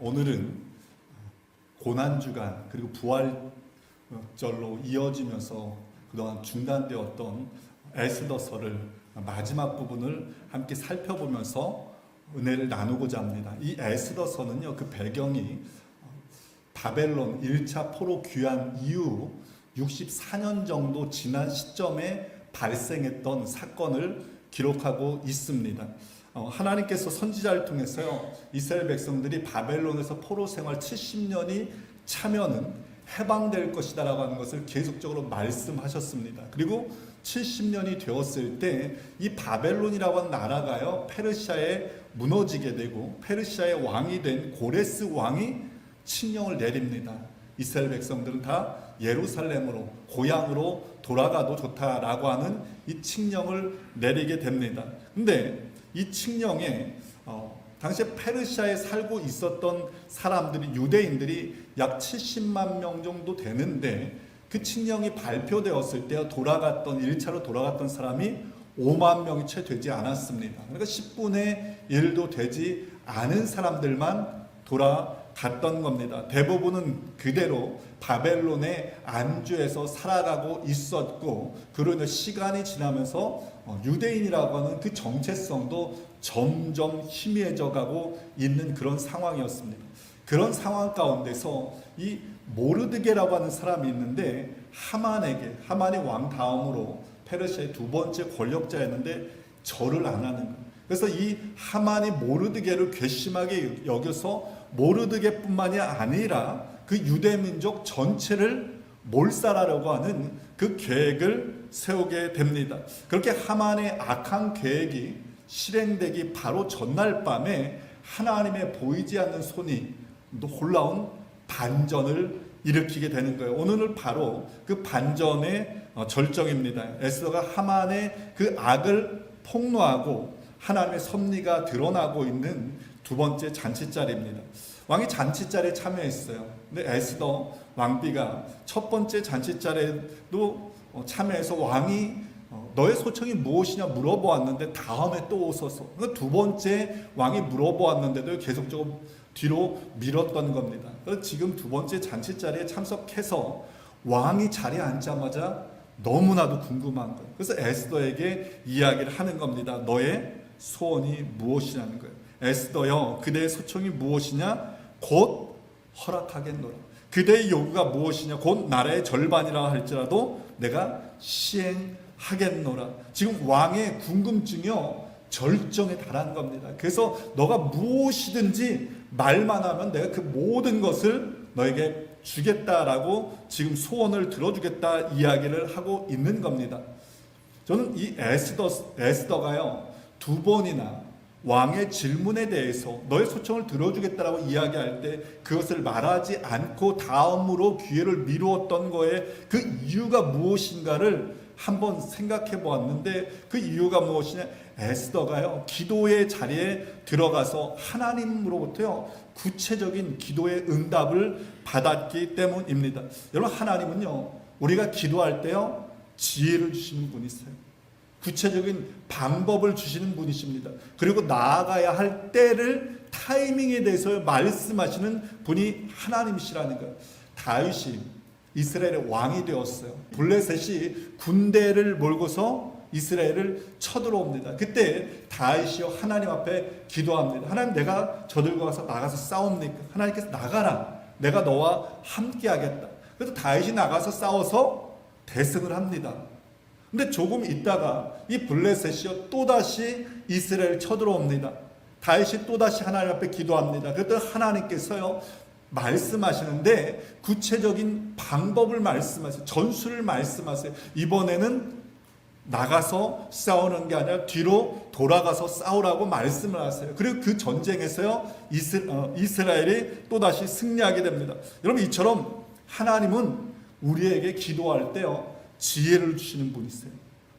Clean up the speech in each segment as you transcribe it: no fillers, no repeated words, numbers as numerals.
오늘은 고난주간 그리고 부활절로 이어지면서 그동안 중단되었던 에스더서를 마지막 부분을 함께 살펴보면서 은혜를 나누고자 합니다. 이 에스더서는요, 그 배경이 바벨론 1차 포로 귀환 이후 64년 정도 지난 시점에 발생했던 사건을 기록하고 있습니다. 하나님께서 선지자를 통해서요, 이스라엘 백성들이 바벨론에서 포로 생활 70년이 차면은 해방될 것이다 라고 하는 것을 계속적으로 말씀하셨습니다. 그리고 70년이 되었을 때 이 바벨론이라고 하는 나라가요, 페르시아에 무너지게 되고 페르시아의 왕이 된 고레스 왕이 칙령을 내립니다. 이스라엘 백성들은 다 예루살렘으로, 고향으로 돌아가도 좋다라고 하는 이 칙령을 내리게 됩니다. 근데 이 칙령에 당시에 페르시아에 살고 있었던 사람들이, 유대인들이 약 70만 명 정도 되는데, 그 칙령이 발표되었을 때 돌아갔던 1차로 돌아갔던 사람이 5만 명이 채 되지 않았습니다. 그러니까 10분의 1도 되지 않은 사람들만 돌아갔던 겁니다. 대부분은 그대로 바벨론의 안주에서 살아가고 있었고, 그러나 시간이 지나면서 유대인이라고 하는 그 정체성도 점점 희미해져 가고 있는 그런 상황이었습니다. 그런 상황 가운데서 이 모르드게라고 하는 사람이 있는데, 하만이 왕 다음으로 페르시아의 두 번째 권력자였는데 절을 안 하는 거예요. 그래서 이 하만이 모르드게를 괘씸하게 여겨서 모르드게뿐만이 아니라 그 유대 민족 전체를 몰살하려고 하는 그 계획을 세우게 됩니다. 그렇게 하만의 악한 계획이 실행되기 바로 전날 밤에 하나님의 보이지 않는 손이 놀라운 반전을 일으키게 되는 거예요. 오늘은 바로 그 반전의 절정입니다. 에스더가 하만의 그 악을 폭로하고 하나님의 섭리가 드러나고 있는 두 번째 잔치자리입니다. 왕이 잔치자리에 참여했어요. 근데 에스더 왕비가 첫 번째 잔치자리에도 참여해서 왕이 너의 소청이 무엇이냐 물어보았는데 다음에 또 오소서. 그러니까 두 번째 왕이 물어보았는데도 계속적으로 뒤로 밀었던 겁니다. 그래서 지금 두 번째 잔치자리에 참석해서 왕이 자리에 앉자마자 너무나도 궁금한 거예요. 그래서 에스더에게 이야기를 하는 겁니다. 너의 소원이 무엇이냐는 거예요. 에스더여, 그대의 소청이 무엇이냐? 곧 허락하겠노라. 그대의 요구가 무엇이냐? 곧 나라의 절반이라 할지라도 내가 시행하겠노라. 지금 왕의 궁금증이요, 절정에 달한 겁니다. 그래서 너가 무엇이든지 말만 하면 내가 그 모든 것을 너에게 주겠다라고 지금 소원을 들어주겠다 이야기를 하고 있는 겁니다. 저는 이 에스더가요, 두 번이나 왕의 질문에 대해서 너의 소청을 들어주겠다라고 이야기할 때 그것을 말하지 않고 다음으로 기회를 미루었던 거에 그 이유가 무엇인가를 한번 생각해 보았는데, 그 이유가 무엇이냐? 에스더가요, 기도의 자리에 들어가서 하나님으로부터요, 구체적인 기도의 응답을 받았기 때문입니다. 여러분, 하나님은요, 우리가 기도할 때요, 지혜를 주시는 분이세요. 구체적인 방법을 주시는 분이십니다. 그리고 나아가야 할 때를, 타이밍에 대해서 말씀하시는 분이 하나님이시라는 거예요. 다윗이 이스라엘의 왕이 되었어요. 블레셋이 군대를 몰고서 이스라엘을 쳐들어옵니다. 그때 다윗이요, 하나님 앞에 기도합니다. 하나님, 내가 저들과 나가서 싸웁니까? 하나님께서 나가라. 내가 너와 함께 하겠다. 그래서 다윗이 나가서 싸워서 대승을 합니다. 근데 조금 있다가 이 블레셋이요, 또다시 이스라엘을 쳐들어옵니다. 다윗이 또다시 하나님 앞에 기도합니다. 그랬더니 하나님께서요, 말씀하시는데 구체적인 방법을 말씀하세요. 전술을 말씀하세요. 이번에는 나가서 싸우는 게 아니라 뒤로 돌아가서 싸우라고 말씀을 하세요. 그리고 그 전쟁에서요, 이스라엘이 또다시 승리하게 됩니다. 여러분, 이처럼 하나님은 우리에게 기도할 때요, 지혜를 주시는 분이세요.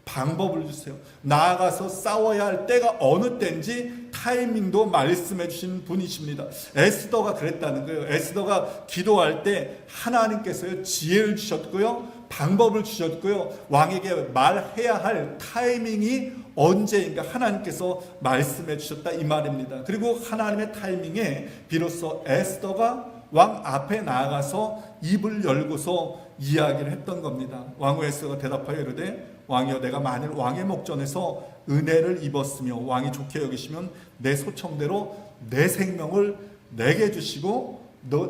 방법을 주세요. 나아가서 싸워야 할 때가 어느 때인지 타이밍도 말씀해 주시는 분이십니다. 에스더가 그랬다는 거예요. 에스더가 기도할 때 하나님께서요, 지혜를 주셨고요, 방법을 주셨고요. 왕에게 말해야 할 타이밍이 언제인가 하나님께서 말씀해 주셨다 이 말입니다. 그리고 하나님의 타이밍에 비로소 에스더가 왕 앞에 나아가서 입을 열고서 이야기를 했던 겁니다. 왕후 에스더가 대답하여 이르되 왕이여 내가 만일 왕의 목전에서 은혜를 입었으며 왕이 좋게 여기시면 내 소청대로 내 생명을 내게 주시고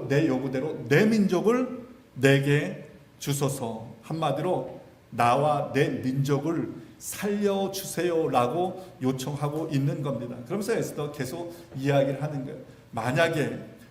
내 요구대로 내 민족을 내게 주소서. 한마디로 나와 내 민족을 살려주세요라고 요청하고 있는 겁니다. 그러면서 에스더 계속 이야기를 하는 거예요.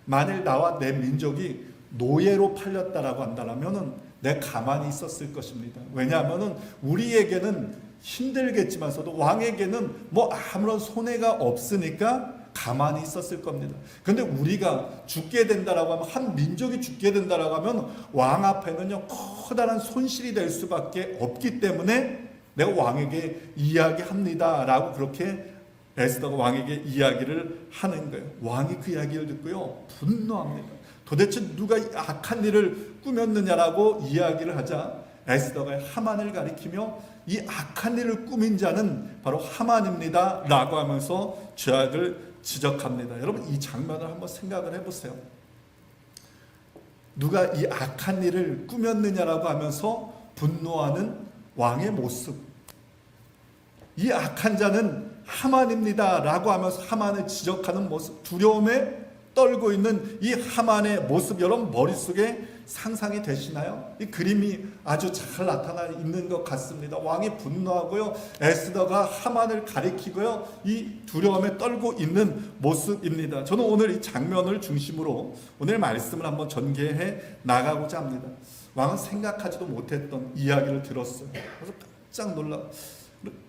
만일 나와 내 민족이 노예로 팔렸다라고 한다면 내가 가만히 있었을 것입니다. 왜냐하면 우리에게는 힘들겠지만서도 왕에게는 뭐 아무런 손해가 없으니까 가만히 있었을 겁니다. 그런데 우리가 죽게 된다라고 하면, 한 민족이 죽게 된다라고 하면 왕 앞에는요 커다란 손실이 될 수밖에 없기 때문에 내가 왕에게 이야기합니다라고 그렇게 에스더가 왕에게 이야기를 하는 거예요. 왕이 그 이야기를 듣고요 분노합니다. 도대체 누가 이 악한 일을 꾸몄느냐라고 이야기를 하자 에스더가 하만을 가리키며 이 악한 일을 꾸민 자는 바로 하만입니다 라고 하면서 죄악을 지적합니다. 여러분 이 장면을 한번 생각을 해보세요. 누가 이 악한 일을 꾸몄느냐라고 하면서 분노하는 왕의 모습, 이 악한 자는 하만입니다 라고 하면서 하만을 지적하는 모습, 두려움에 떨고 있는 이 하만의 모습, 여러분 머릿속에 상상이 되시나요? 이 그림이 아주 잘 나타나 있는 것 같습니다. 왕이 분노하고요, 에스더가 하만을 가리키고요, 이 두려움에 떨고 있는 모습입니다. 저는 오늘 이 장면을 중심으로 오늘 말씀을 한번 전개해 나가고자 합니다. 왕은 생각하지도 못했던 이야기를 들었어요. 그래서 깜짝 놀라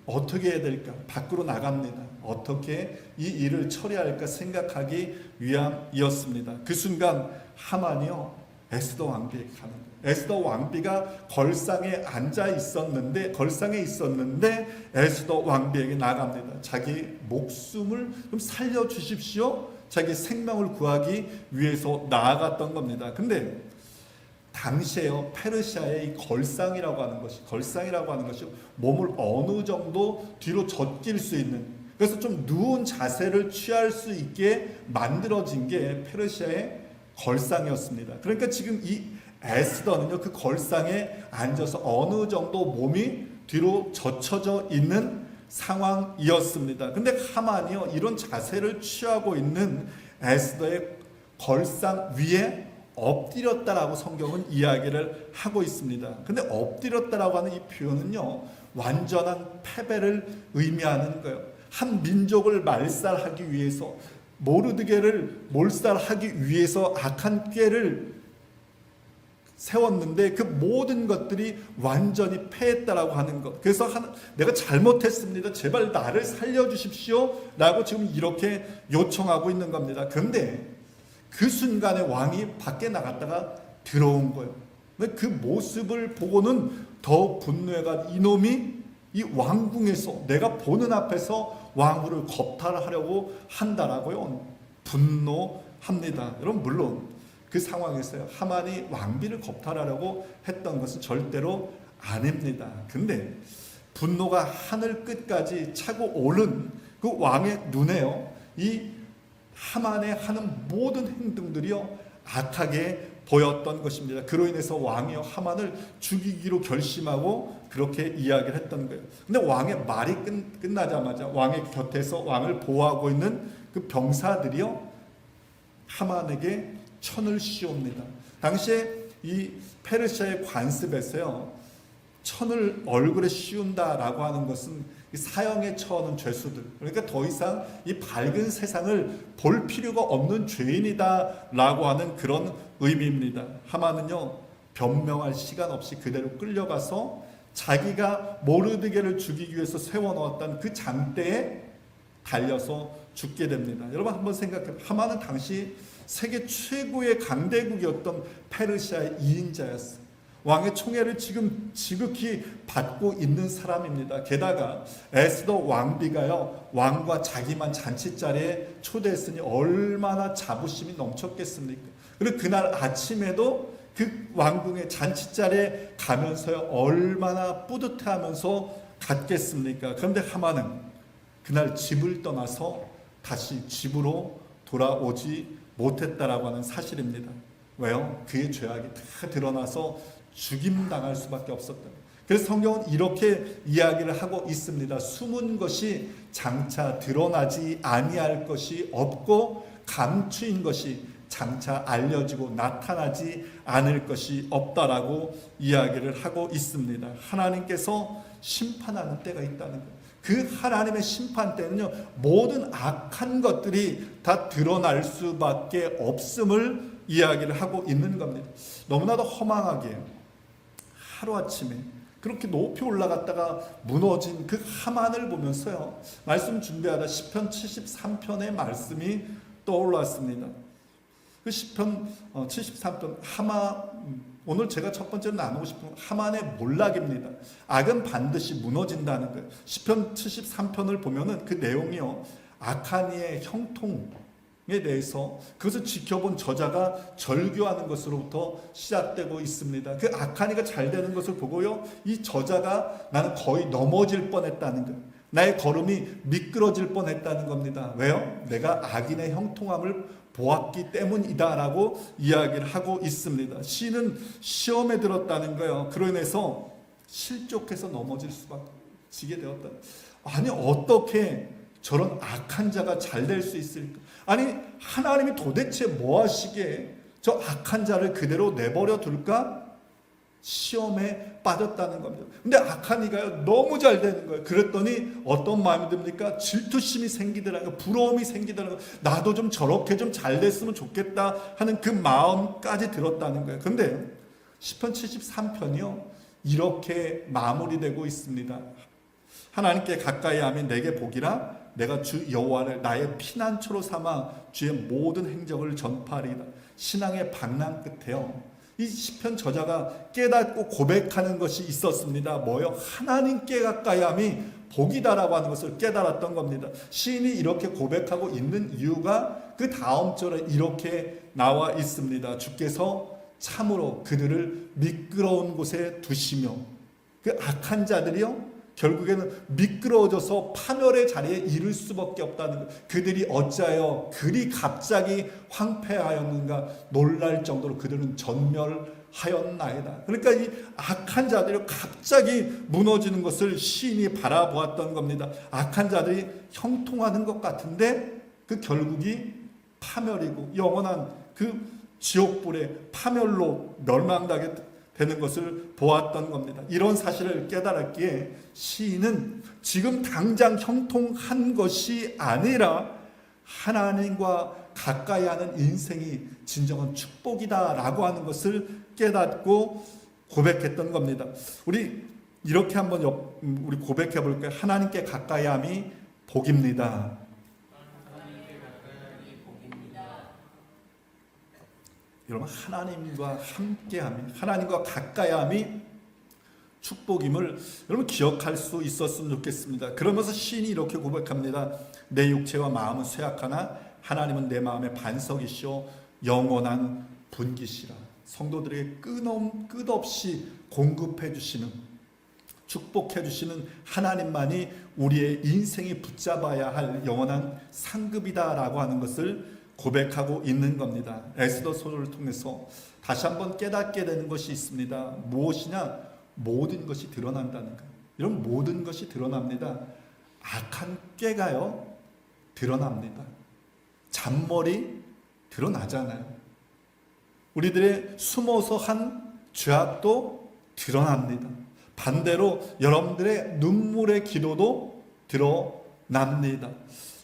어떻게 해야 될까? 밖으로 나갑니다. 어떻게 이 일을 처리할까 생각하기 위함이었습니다. 그 순간 하만이요 에스더 왕비에게 가는 거예요. 에스더 왕비가 걸상에 있었는데 에스더 왕비에게 나갑니다. 자기 목숨을 좀 살려주십시오. 자기 생명을 구하기 위해서 나아갔던 겁니다. 근데 당시에요 페르시아의 이 걸상이라고 하는 것이 몸을 어느 정도 뒤로 젖길 수 있는, 그래서 좀 누운 자세를 취할 수 있게 만들어진 게 페르시아의 걸상이었습니다. 그러니까 지금 이 에스더는요 그 걸상에 앉아서 어느 정도 몸이 뒤로 젖혀져 있는 상황이었습니다. 근데 하만이요 이런 자세를 취하고 있는 에스더의 걸상 위에 엎드렸다라고 성경은 이야기를 하고 있습니다. 근데 엎드렸다라고 하는 이 표현은요 완전한 패배를 의미하는 거예요. 한 민족을 말살하기 위해서, 모르드게를 몰살하기 위해서 악한 꾀를 세웠는데 그 모든 것들이 완전히 패했다라고 하는 것. 그래서 내가 잘못했습니다. 제발 나를 살려주십시오 라고 지금 이렇게 요청하고 있는 겁니다. 그런데 그 순간에 왕이 밖에 나갔다가 들어온 거예요. 그 모습을 보고는 더 분노해가 이놈이 이 왕궁에서 내가 보는 앞에서 왕후를 겁탈하려고 한다라고요 분노합니다. 여러분 물론 그 상황에서요 하만이 왕비를 겁탈하려고 했던 것은 절대로 아닙니다. 근데 분노가 하늘 끝까지 차고 오른 그 왕의 눈에요 이 하만의 하는 모든 행동들이요 악하게 보였던 것입니다. 그로 인해서 왕이요 하만을 죽이기로 결심하고 그렇게 이야기를 했던 거예요. 근데 왕의 말이 끝나자마자 왕의 곁에서 왕을 보호하고 있는 그 병사들이요 하만에게 천을 씌웁니다. 당시에 이 페르시아의 관습에서요 천을 얼굴에 씌운다라고 하는 것은 사형에 처하는 죄수들, 그러니까 더 이상 이 밝은 세상을 볼 필요가 없는 죄인이다라고 하는 그런 의미입니다. 하만은요 변명할 시간 없이 그대로 끌려가서 자기가 모르드게를 죽이기 위해서 세워놓았던 그 장대에 달려서 죽게 됩니다. 여러분 한번 생각해요. 하만은 당시 세계 최고의 강대국이었던 페르시아의 2인자였어요. 왕의 총애를 지금 지극히 받고 있는 사람입니다. 게다가 에스더 왕비가요 왕과 자기만 잔치자리에 초대했으니 얼마나 자부심이 넘쳤겠습니까? 그리고 그날 아침에도 그 왕궁의 잔치자리에 가면서 얼마나 뿌듯해하면서 갔겠습니까? 그런데 하만은 그날 집을 떠나서 다시 집으로 돌아오지 못했다라고 하는 사실입니다. 왜요? 그의 죄악이 다 드러나서 죽임당할 수밖에 없었다. 그래서 성경은 이렇게 이야기를 하고 있습니다. 숨은 것이 장차 드러나지 아니할 것이 없고 감추인 것이 장차 알려지고 나타나지 않을 것이 없다라고 이야기를 하고 있습니다. 하나님께서 심판하는 때가 있다는 거예요. 그 하나님의 심판 때는요, 모든 악한 것들이 다 드러날 수밖에 없음을 이야기를 하고 있는 겁니다. 너무나도 허망하게 하루아침에 그렇게 높이 올라갔다가 무너진 그 하만을 보면서요, 말씀 준비하다 시편 73편의 말씀이 떠올랐습니다. 그 시편 73편 오늘 제가 첫 번째로 나누고 싶은 하만의 몰락입니다. 악은 반드시 무너진다는 거예요. 시편 73편을 보면은 그 내용이요, 악한 이의 형통에 대해서 그것을 지켜본 저자가 절규하는 것으로부터 시작되고 있습니다. 그 악한 이가 잘 되는 것을 보고요, 이 저자가 나는 거의 넘어질 뻔했다는 거예요. 나의 걸음이 미끄러질 뻔했다는 겁니다. 왜요? 내가 악인의 형통함을 보았기 때문이다라고 이야기를 하고 있습니다. 시인은 시험에 들었다는 거예요. 그로 인해서 실족해서 넘어질 수밖에 지게 되었다. 아니, 어떻게 저런 악한 자가 잘 될 수 있을까? 아니, 하나님이 도대체 뭐 하시기에 저 악한 자를 그대로 내버려 둘까? 시험에 빠졌다는 겁니다. 근데 악한 이가요, 너무 잘 되는 거예요. 그랬더니 어떤 마음이 듭니까? 질투심이 생기더라고요. 부러움이 생기더라고요. 나도 좀 저렇게 좀 잘 됐으면 좋겠다 하는 그 마음까지 들었다는 거예요. 근데 시편 73편이요, 이렇게 마무리되고 있습니다. 하나님께 가까이 하며 내게 복이라, 내가 주 여호와를 나의 피난처로 삼아 주의 모든 행적을 전파하리이다. 신앙의 방랑 끝에요, 이 시편 저자가 깨닫고 고백하는 것이 있었습니다. 뭐요? 하나님께 가까이함이 복이다라고 하는 것을 깨달았던 겁니다. 시인이 이렇게 고백하고 있는 이유가 그 다음 절에 이렇게 나와 있습니다. 주께서 참으로 그들을 미끄러운 곳에 두시며, 그 악한 자들이요, 결국에는 미끄러워져서 파멸의 자리에 이를 수밖에 없다는 것. 그들이 어찌하여 그리 갑자기 황폐하였는가 놀랄 정도로 그들은 전멸하였나이다. 그러니까 이 악한 자들이 갑자기 무너지는 것을 시인이 바라보았던 겁니다. 악한 자들이 형통하는 것 같은데 그 결국이 파멸이고 영원한 그 지옥불의 파멸로 멸망당하게 되는 것을 보았던 겁니다. 이런 사실을 깨달았기에 시인은 지금 당장 형통한 것이 아니라 하나님과 가까이 하는 인생이 진정한 축복이다라고 하는 것을 깨닫고 고백했던 겁니다. 우리 이렇게 한번 우리 고백해 볼까요? 하나님께 가까이 함이 복입니다. 여러분, 하나님과 함께함이, 하나님과 가까이함이 축복임을 여러분 기억할 수 있었으면 좋겠습니다. 그러면서 시인이 이렇게 고백합니다. 내 육체와 마음은 쇠약하나 하나님은 내 마음의 반석이시오 영원한 분기시라. 성도들에게 끝없이 공급해 주시는, 축복해 주시는 하나님만이 우리의 인생이 붙잡아야 할 영원한 상급이다라고 하는 것을 고백하고 있는 겁니다. 에스더 소설을 통해서 다시 한번 깨닫게 되는 것이 있습니다. 무엇이냐? 모든 것이 드러난다는 거예요. 이런 모든 것이 드러납니다. 악한 꾀가요, 드러납니다. 잔머리 드러나잖아요. 우리들의 숨어서 한 죄악도 드러납니다. 반대로 여러분들의 눈물의 기도도 드러납니다.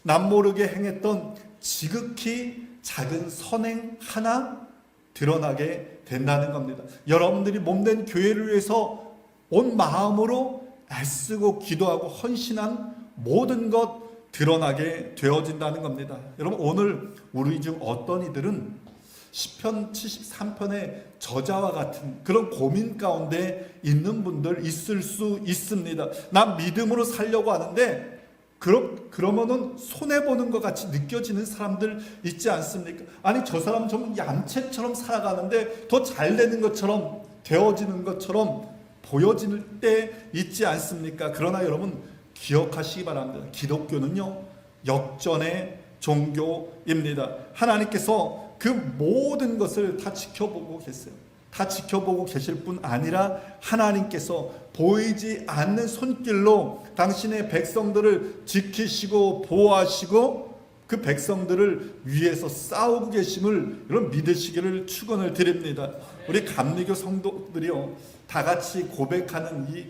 남모르게 행했던 지극히 작은 선행 하나 드러나게 된다는 겁니다. 여러분들이 몸된 교회를 위해서 온 마음으로 애쓰고 기도하고 헌신한 모든 것 드러나게 되어진다는 겁니다. 여러분, 오늘 우리 중 어떤 이들은 시편 73편의 저자와 같은 그런 고민 가운데 있는 분들 있을 수 있습니다. 난 믿음으로 살려고 하는데 그러면은 손해보는 것 같이 느껴지는 사람들 있지 않습니까? 아니, 저 사람 좀 얌체처럼 살아가는데 더 잘 되는 것처럼, 되어지는 것처럼 보여질 때 있지 않습니까? 그러나 여러분 기억하시기 바랍니다. 기독교는요, 역전의 종교입니다. 하나님께서 그 모든 것을 다 지켜보고 계세요. 다 지켜보고 계실 뿐 아니라 하나님께서 보이지 않는 손길로 당신의 백성들을 지키시고 보호하시고 그 백성들을 위해서 싸우고 계심을 여러분 믿으시기를 축원을 드립니다. 우리 감리교 성도들이요, 다 같이 고백하는 이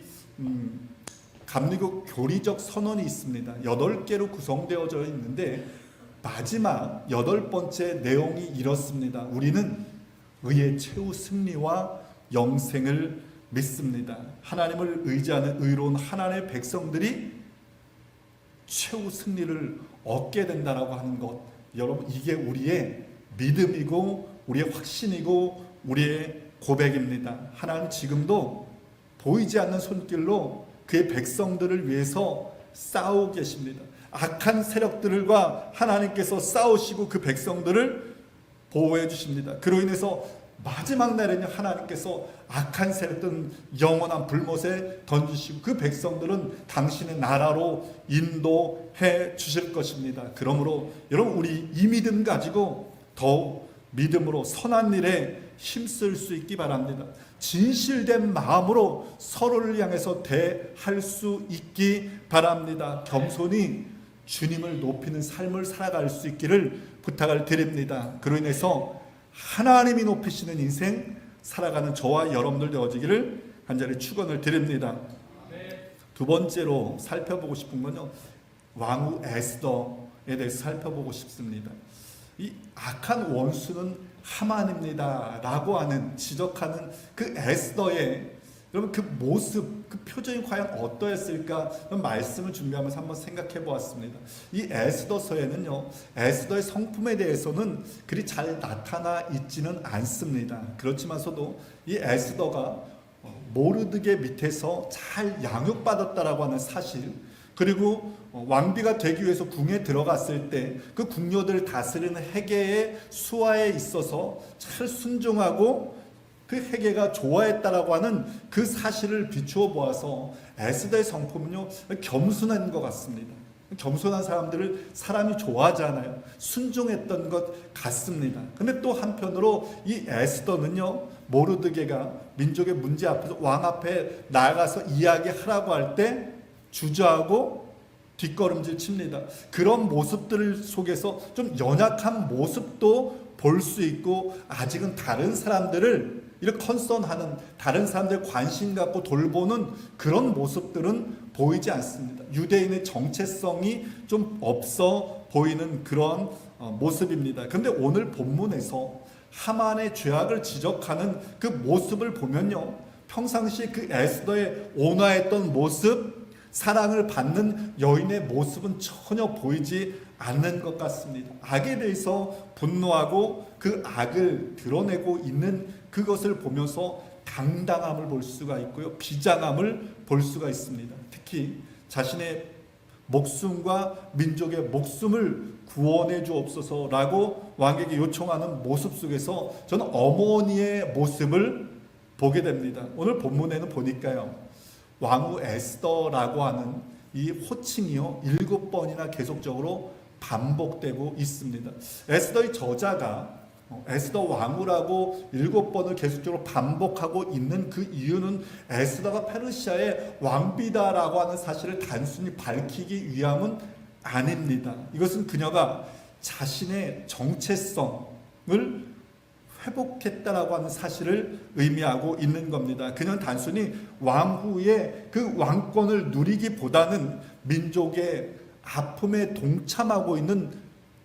감리교 교리적 선언이 있습니다. 8개로 구성되어져 있는데 마지막 8번째 내용이 이렇습니다. 우리는 의의 최후 승리와 영생을 믿습니다. 하나님을 의지하는 의로운 하나님의 백성들이 최후 승리를 얻게 된다라고 하는 것, 여러분 이게 우리의 믿음이고 우리의 확신이고 우리의 고백입니다. 하나님 지금도 보이지 않는 손길로 그의 백성들을 위해서 싸우고 계십니다. 악한 세력들과 하나님께서 싸우시고 그 백성들을 보호해 주십니다. 그로 인해서 마지막 날에는 하나님께서 악한 세력들은 영원한 불못에 던지시고 그 백성들은 당신의 나라로 인도해 주실 것입니다. 그러므로 여러분 우리 이 믿음 가지고 더욱 믿음으로 선한 일에 힘쓸 수 있기 바랍니다. 진실된 마음으로 서로를 향해서 대할 수 있기 바랍니다. 겸손히 주님을 높이는 삶을 살아갈 수 있기를 부탁을 드립니다. 그로 인해서 하나님이 높이시는 인생 살아가는 저와 여러분들 되어지기를 간절히 축원을 드립니다. 두 번째로 살펴보고 싶은 건요, 왕후 에스더에 대해서 살펴보고 싶습니다. 이 악한 원수는 하만입니다 라고 하는, 지적하는 그 에스더의 여러분 그 모습, 그 표정이 과연 어떠했을까 말씀을 준비하면서 한번 생각해 보았습니다. 이 에스더서에는요, 에스더의 성품에 대해서는 그리 잘 나타나 있지는 않습니다. 그렇지만서도 이 에스더가 모르드게 밑에서 잘 양육받았다라고 하는 사실, 그리고 왕비가 되기 위해서 궁에 들어갔을 때 그 궁녀들을 다스리는 헤게의 수하에 있어서 잘 순종하고 그 헤게가 좋아했다라고 하는 그 사실을 비추어 보아서 에스더의 성품은요, 겸손한 것 같습니다. 겸손한 사람들을 사람이 좋아하잖아요. 순종했던 것 같습니다. 근데 또 한편으로 이 에스더는요, 모르드게가 민족의 문제 앞에서 왕 앞에 나아가서 이야기하라고 할 때 주저하고 뒷걸음질 칩니다. 그런 모습들 속에서 좀 연약한 모습도 볼 수 있고, 아직은 다른 사람들을 이렇게 컨선하는, 다른 사람들 관심 갖고 돌보는 그런 모습들은 보이지 않습니다. 유대인의 정체성이 좀 없어 보이는 그런 모습입니다. 그런데 오늘 본문에서 하만의 죄악을 지적하는 그 모습을 보면요, 평상시 그 에스더의 온화했던 모습, 사랑을 받는 여인의 모습은 전혀 보이지 않는 것 같습니다. 악에 대해서 분노하고 그 악을 드러내고 있는 그것을 보면서 당당함을 볼 수가 있고요, 비장함을 볼 수가 있습니다. 특히 자신의 목숨과 민족의 목숨을 구원해 주옵소서라고 왕에게 요청하는 모습 속에서 저는 어머니의 모습을 보게 됩니다. 오늘 본문에는 보니까요, 왕후 에스더라고 하는 이 호칭이요, 7번이나 계속적으로 반복되고 있습니다. 에스더의 저자가 에스더 왕후라고 7번을 계속적으로 반복하고 있는 그 이유는 에스더가 페르시아의 왕비다라고 하는 사실을 단순히 밝히기 위함은 아닙니다. 이것은 그녀가 자신의 정체성을 회복했다라고 하는 사실을 의미하고 있는 겁니다. 그녀는 단순히 왕후의 그 왕권을 누리기보다는 민족의 아픔에 동참하고 있는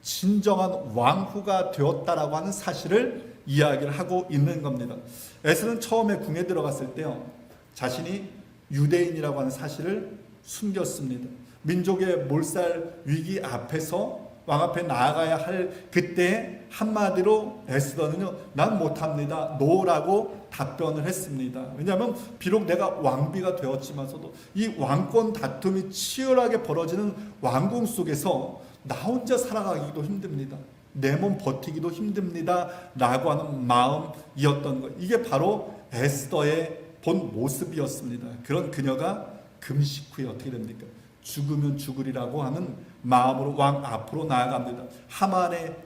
진정한 왕후가 되었다라고 하는 사실을 이야기를 하고 있는 겁니다. 에스는 처음에 궁에 들어갔을 때요, 자신이 유대인이라고 하는 사실을 숨겼습니다. 민족의 몰살 위기 앞에서 왕 앞에 나아가야 할 그때 한마디로 에스더는요, 난 못합니다. 노라고 답변을 했습니다. 왜냐하면 비록 내가 왕비가 되었지만서도 이 왕권 다툼이 치열하게 벌어지는 왕궁 속에서 나 혼자 살아가기도 힘듭니다. 내 몸 버티기도 힘듭니다. 라고 하는 마음이었던 것. 이게 바로 에스더의 본 모습이었습니다. 그런 그녀가 금식 후에 어떻게 됩니까? 죽으면 죽으리라고 하는 마음으로 왕 앞으로 나아갑니다. 하만의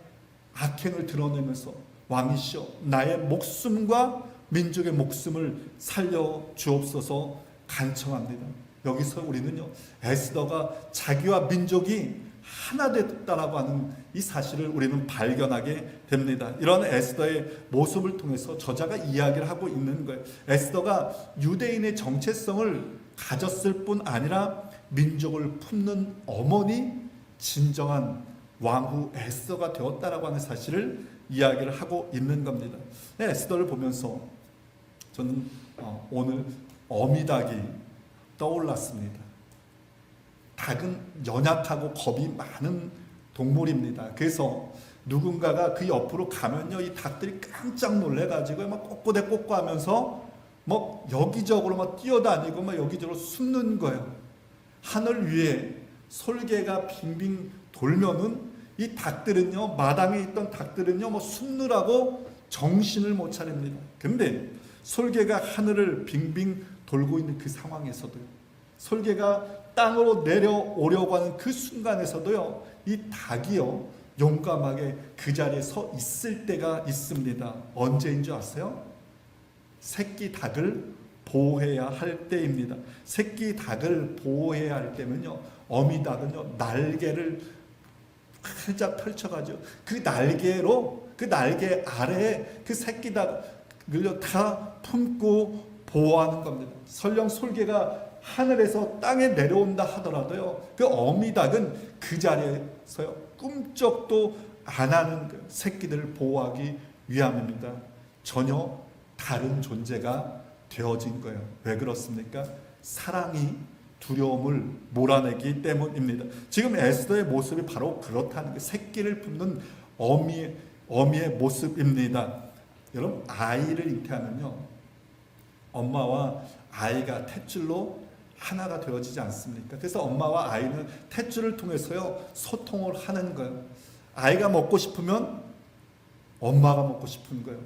악행을 드러내면서 왕이시여 나의 목숨과 민족의 목숨을 살려 주옵소서 간청합니다. 여기서 우리는요, 에스더가 자기와 민족이 하나 됐다라고 하는 이 사실을 우리는 발견하게 됩니다. 이런 에스더의 모습을 통해서 저자가 이야기를 하고 있는 거예요. 에스더가 유대인의 정체성을 가졌을 뿐 아니라 민족을 품는 어머니, 진정한 왕후 에스더가 되었다라고 하는 사실을 이야기를 하고 있는 겁니다. 에스더를 보면서 저는 오늘 어미닭이 떠올랐습니다. 닭은 연약하고 겁이 많은 동물입니다. 그래서 누군가가 그 옆으로 가면요, 이 닭들이 깜짝 놀래가지고 막 꼬꼬대꼬꼬 하면서 막 여기저기로 막 뛰어다니고 막 여기저기로 숨는 거예요. 하늘 위에 솔개가 빙빙 돌면은 이 닭들은요, 마당에 있던 닭들은요, 뭐 숨느라고 정신을 못 차립니다. 근데 솔개가 하늘을 빙빙 돌고 있는 그 상황에서도요, 솔개가 땅으로 내려오려고 하는 그 순간에서도요, 이 닭이요, 용감하게 그 자리에 서 있을 때가 있습니다. 언제인 줄 아세요? 새끼 닭을 보호해야 할 때입니다. 새끼 닭을 보호해야 할 때면요, 어미 닭은요, 날개를 활짝 펼쳐가지고 그 날개로, 그 날개 아래에 그 새끼 닭을요 다 품고 보호하는 겁니다. 설령 솔개가 하늘에서 땅에 내려온다 하더라도요, 그 어미 닭은 그 자리에서요 꿈쩍도 안 하는 그 새끼들을 보호하기 위함입니다. 전혀 다른 존재가 되어진 거예요. 왜 그렇습니까? 사랑이 두려움을 몰아내기 때문입니다. 지금 에스더의 모습이 바로 그렇다는 그 새끼를 품는 어미의 모습입니다. 여러분, 아이를 잉태하면요, 엄마와 아이가 탯줄로 하나가 되어지지 않습니까? 그래서 엄마와 아이는 탯줄을 통해서요 소통을 하는 거예요. 아이가 먹고 싶으면 엄마가 먹고 싶은 거예요.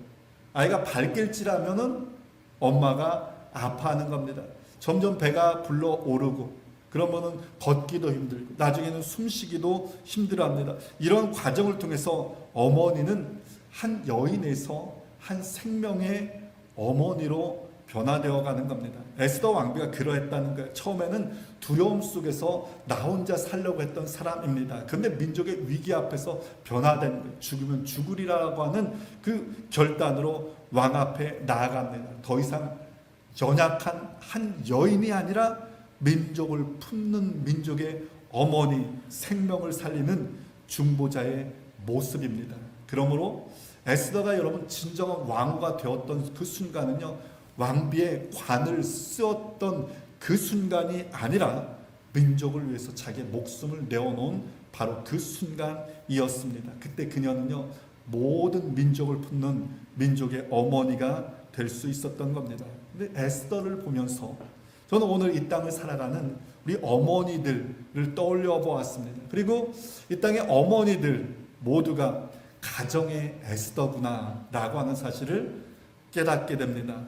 아이가 발길질하면은 엄마가 아파하는 겁니다. 점점 배가 불러오르고 그러면은 걷기도 힘들고 나중에는 숨쉬기도 힘들어합니다. 이런 과정을 통해서 어머니는 한 여인에서 한 생명의 어머니로 변화되어 가는 겁니다. 에스더 왕비가 그러했다는 거예요. 처음에는 두려움 속에서 나 혼자 살려고 했던 사람입니다. 그런데 민족의 위기 앞에서 변화된 거예요. 죽으면 죽으리라고 하는 그 결단으로 왕 앞에 나아갑니다. 더 이상 연약한 한 여인이 아니라 민족을 품는 민족의 어머니, 생명을 살리는 중보자의 모습입니다. 그러므로 에스더가 여러분 진정한 왕후가 되었던 그 순간은요, 왕비의 관을 쓰었던 그 순간이 아니라 민족을 위해서 자기의 목숨을 내어놓은 바로 그 순간이었습니다. 그때 그녀는요, 모든 민족을 품는 민족의 어머니가 될 수 있었던 겁니다. 근데 에스더를 보면서 저는 오늘 이 땅을 살아가는 우리 어머니들을 떠올려 보았습니다. 그리고 이 땅의 어머니들 모두가 가정의 에스더구나 라고 하는 사실을 깨닫게 됩니다.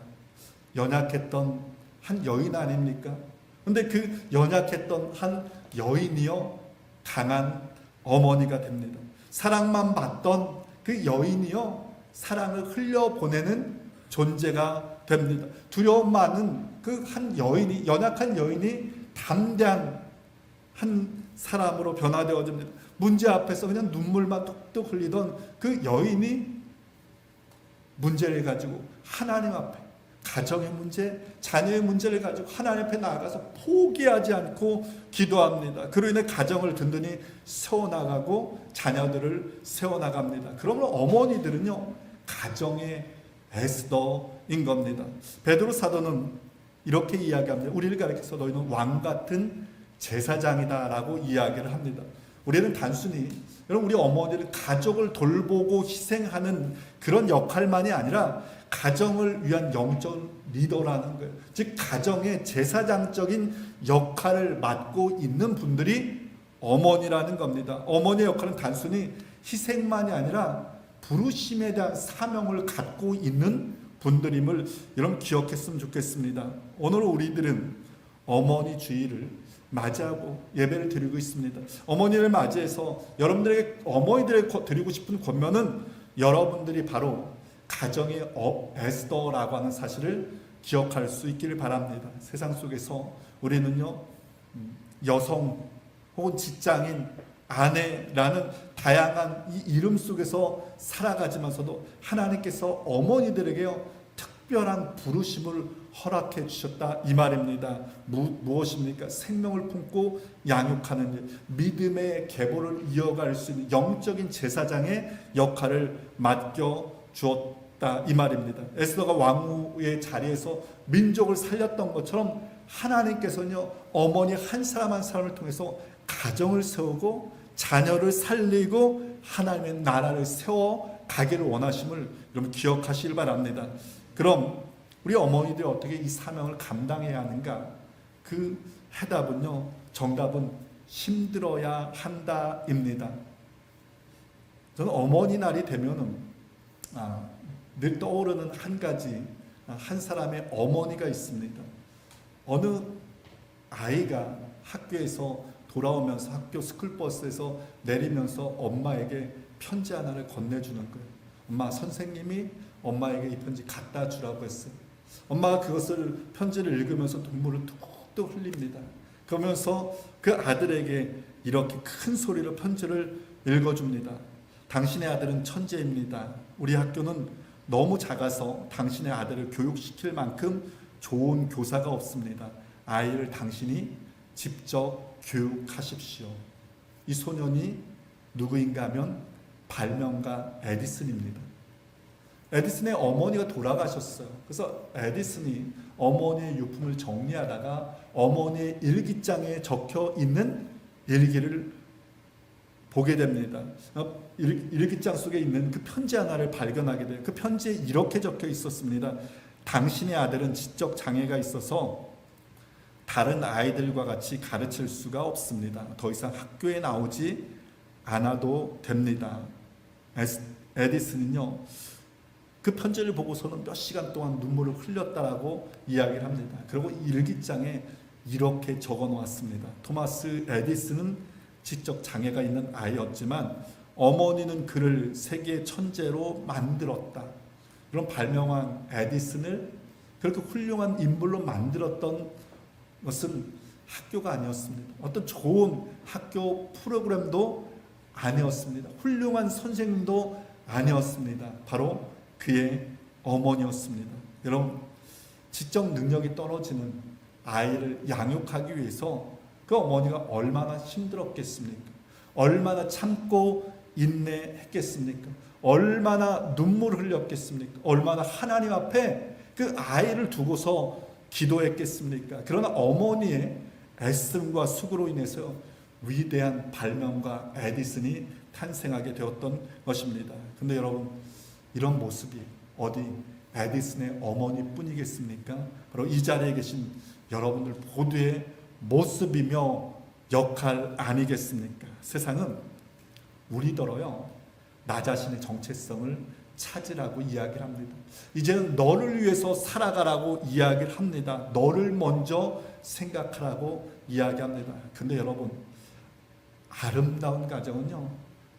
연약했던 한 여인 아닙니까? 근데 그 연약했던 한 여인이요, 강한 어머니가 됩니다. 사랑만 받던 그 여인이요, 사랑을 흘려보내는 존재가 됩니다. 두려움 많은 그 한 여인이, 연약한 여인이 담대한 한 사람으로 변화되어집니다. 문제 앞에서 그냥 눈물만 뚝뚝 흘리던 그 여인이 문제를 가지고 하나님 앞에, 가정의 문제, 자녀의 문제를 가지고 하나님 앞에 나아가서 포기하지 않고 기도합니다. 그로 인해 가정을 든든히 세워나가고 자녀들을 세워나갑니다. 그러므로 어머니들은요, 가정의 에스더인 겁니다. 베드로 사도는 이렇게 이야기합니다. 우리를 가리켜서 너희는 왕 같은 제사장이다 라고 이야기를 합니다. 우리는 단순히 여러분 우리 어머니를 가족을 돌보고 희생하는 그런 역할만이 아니라 가정을 위한 영적 리더라는 거예요. 즉 가정의 제사장적인 역할을 맡고 있는 분들이 어머니라는 겁니다. 어머니의 역할은 단순히 희생만이 아니라 부르심에 대한 사명을 갖고 있는 분들임을 여러분 기억했으면 좋겠습니다. 오늘 우리들은 어머니 주일을 맞이하고 예배를 드리고 있습니다. 어머니를 맞이해서 여러분들에게 어머니들에게 드리고 싶은 권면은 여러분들이 바로 가정의 에스더라고 하는 사실을 기억할 수 있기를 바랍니다. 세상 속에서 우리는요 여성 혹은 직장인, 아내라는 다양한 이 이름 속에서 살아가지만서도 하나님께서 어머니들에게요 특별한 부르심을 허락해 주셨다 이 말입니다. 무엇입니까? 생명을 품고 양육하는 일, 믿음의 계보를 이어갈 수 있는 영적인 제사장의 역할을 맡겨 주었다 이 말입니다. 에스더가 왕후의 자리에서 민족을 살렸던 것처럼 하나님께서는요 어머니 한 사람 한 사람을 통해서 가정을 세우고 자녀를 살리고 하나님의 나라를 세워 가기를 원하심을 여러분 기억하시길 바랍니다. 그럼 우리 어머니들이 어떻게 이 사명을 감당해야 하는가? 그 해답은요, 정답은 힘들어야 한다입니다. 저는 어머니 날이 되면은 늘 떠오르는 한 가지 한 사람의 어머니가 있습니다. 어느 아이가 학교에서 돌아오면서 학교 스쿨버스에서 내리면서 엄마에게 편지 하나를 건네주는 거예요. 엄마, 선생님이 엄마에게 이 편지 갖다 주라고 했어요. 엄마가 그것을 편지를 읽으면서 눈물을 뚝뚝 흘립니다. 그러면서 그 아들에게 이렇게 큰 소리로 편지를 읽어줍니다. 당신의 아들은 천재입니다. 우리 학교는 너무 작아서 당신의 아들을 교육시킬 만큼 좋은 교사가 없습니다. 아이를 당신이 직접 교육하십시오. 이 소년이 누구인가 하면 발명가 에디슨입니다. 에디슨의 어머니가 돌아가셨어요. 그래서 에디슨이 어머니의 유품을 정리하다가 어머니의 일기장에 적혀 있는 일기를 보게 됩니다. 일기장 속에 있는 그 편지 하나를 발견하게 돼요. 그 편지에 이렇게 적혀 있었습니다. 당신의 아들은 지적 장애가 있어서 다른 아이들과 같이 가르칠 수가 없습니다. 더 이상 학교에 나오지 않아도 됩니다. 에디슨은요, 그 편지를 보고서는 몇 시간 동안 눈물을 흘렸다라고 이야기를 합니다. 그리고 일기장에 이렇게 적어 놓았습니다. 토마스 에디슨은 지적 장애가 있는 아이였지만 어머니는 그를 세계 천재로 만들었다. 그런 발명한 에디슨을 그렇게 훌륭한 인물로 만들었던 것은 학교가 아니었습니다. 어떤 좋은 학교 프로그램도 아니었습니다. 훌륭한 선생님도 아니었습니다. 바로 그의 어머니였습니다. 여러분, 지적 능력이 떨어지는 아이를 양육하기 위해서 그 어머니가 얼마나 힘들었겠습니까? 얼마나 참고 인내했겠습니까? 얼마나 눈물을 흘렸겠습니까? 얼마나 하나님 앞에 그 아이를 두고서 기도했겠습니까? 그러나 어머니의 애씀과 수고로 인해서 위대한 발명가 에디슨이 탄생하게 되었던 것입니다. 근데 여러분, 이런 모습이 어디 에디슨의 어머니뿐이겠습니까? 바로 이 자리에 계신 여러분들 모두의 모습이며 역할 아니겠습니까? 세상은 우리더러요 나 자신의 정체성을 찾으라고 이야기를 합니다. 이제는 너를 위해서 살아가라고 이야기를 합니다. 너를 먼저 생각하라고 이야기합니다. 근데 여러분, 아름다운 가정은요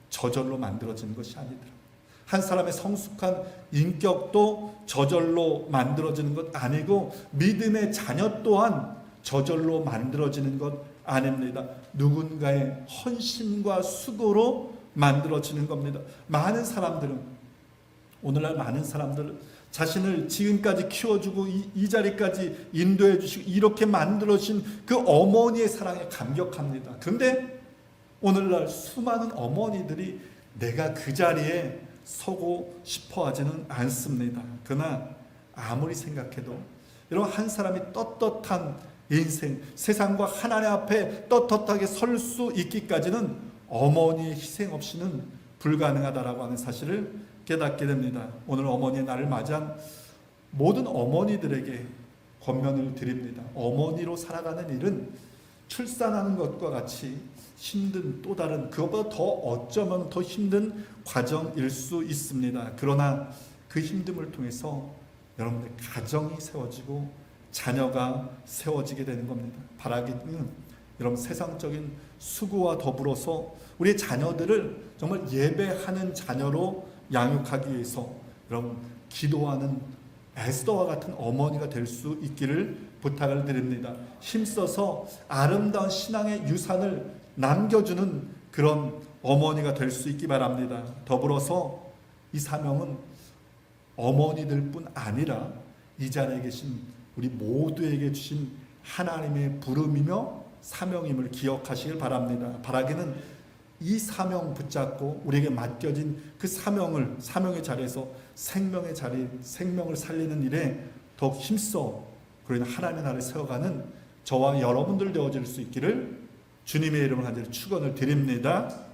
저절로 만들어지는 것이 아니더라. 한 사람의 성숙한 인격도 저절로 만들어지는 것 아니고 믿음의 자녀 또한 저절로 만들어지는 것 아닙니다. 누군가의 헌신과 수고로 만들어지는 겁니다. 오늘날 많은 사람들은 자신을 지금까지 키워주고 이 자리까지 인도해 주시고 이렇게 만들어진 그 어머니의 사랑에 감격합니다. 그런데 오늘날 수많은 어머니들이 내가 그 자리에 서고 싶어 하지는 않습니다. 그러나 아무리 생각해도 여러분, 한 사람이 떳떳한 인생, 세상과 하나님 앞에 떳떳하게 설 수 있기까지는 어머니의 희생 없이는 불가능하다라고 하는 사실을 깨닫게 됩니다. 오늘 어머니의 날을 맞이한 모든 어머니들에게 권면을 드립니다. 어머니로 살아가는 일은 출산하는 것과 같이 힘든 또 다른, 그것보다 더 어쩌면 더 힘든 과정일 수 있습니다. 그러나 그 힘듦을 통해서 여러분의 가정이 세워지고 자녀가 세워지게 되는 겁니다. 바라기는 여러분 세상적인 수고와 더불어서 우리의 자녀들을 정말 예배하는 자녀로 양육하기 위해서 여러분 기도하는 에스더와 같은 어머니가 될 수 있기를 부탁을 드립니다. 힘써서 아름다운 신앙의 유산을 남겨주는 그런 어머니가 될 수 있기 바랍니다. 더불어서 이 사명은 어머니들뿐 아니라 이 자리에 계신 우리 모두에게 주신 하나님의 부름이며 사명임을 기억하시길 바랍니다. 바라기는 이 사명 붙잡고 우리에게 맡겨진 그 사명의 자리에서 생명을 살리는 일에 더욱 힘써 그러나 하나님의 나라를 세워가는 저와 여러분들 되어질 수 있기를 주님의 이름을 간절히 축원을 드립니다.